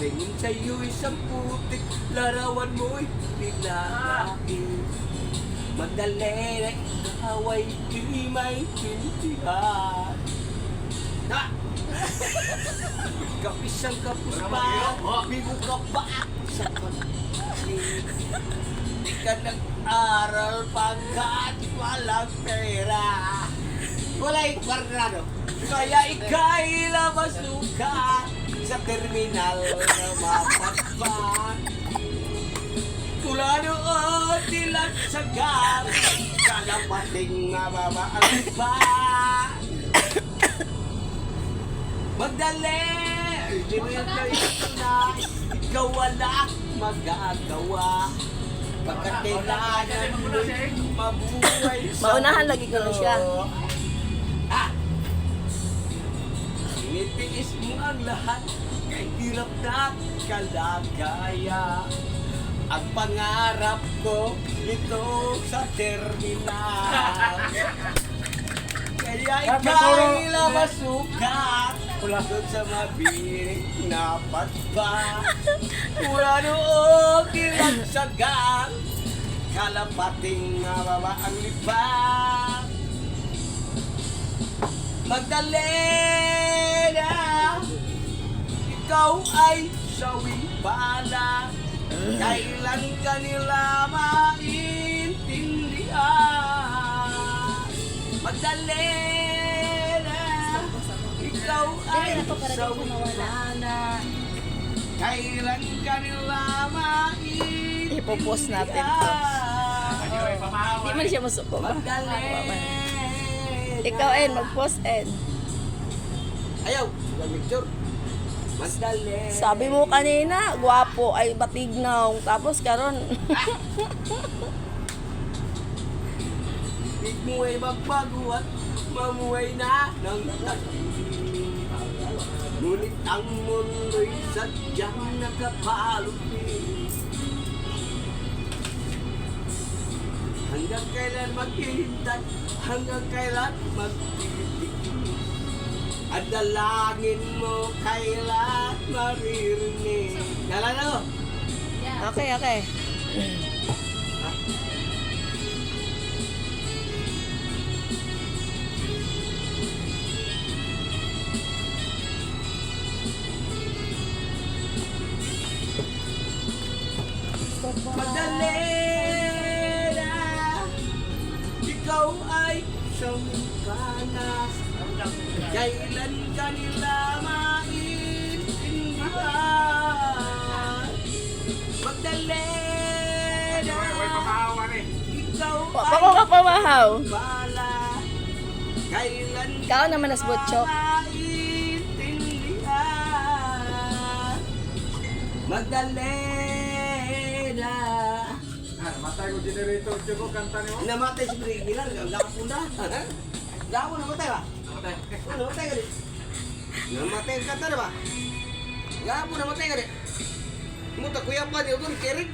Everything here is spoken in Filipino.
Tingin sa'yo isang putik, larawan mo'y pinakain. Madali na ikaw ay di may pintihan. Ha! Ikaw isang kapuspa, bigo ka ba sa pag-ibig? Di ka nag-aral pagkat walang pera. Wala'y kwarnado, kaya ika'y labasuka sa terminal na mapagpag. Mula noon nilang sagang, kalapating mababa ang iba. Magdali, hindi mo yung kayo na ikaw wala magagawa. Pagkat kailangan mo'y mabuhay sa Maunahan lagi ko na siya. Ah! Tinitiis mo ang lahat, kay hirap na kalagaya. Ang pangarap ko ito sa terminal. Kaya ika'y labasukat doon sa mabiring na patba. Mula noong kinagsagang, kalapating mababa ang libang. Magdalena, ikaw ay sawing bala. Kailan ka nila maintindihan? Magdalena, ikaw ay sawing bala. Kailan ka nila maintindihan? Ipopost natin to. Hindi man siya masuko ba? Magdalena. Ikaw, En, mag-post, En. Ayaw, picture. Magdalena. Sabi mo kanina, gwapo ay batignaw. Tapos karon Ibig mo ay magbago at mamuhay na ng tag-ibig. Ngunit ang mundo'y sadyang nakapalupin. Hanggang kailan maghihintay, hanggang kailan magtitig. At dalangin mo kailan maririnig. Nalala mo? Okay, okay. Magdalena, ikaw ay isang panas. Kailan ka nila maintindihan? Magdalena, ikaw Wa ko kapamahaw. bala. Kailan Ikaw naman nas butchok. maintindihan? Magdalena. Namatay ko generator ko kanta niyo. Namatay si Brigilar, gagapunda. Gawa namatay ba? Namatay. Namatay ka di. Namatay ka ta ba? Gapo namatay ka di. Muta kuya pa di uton kirig.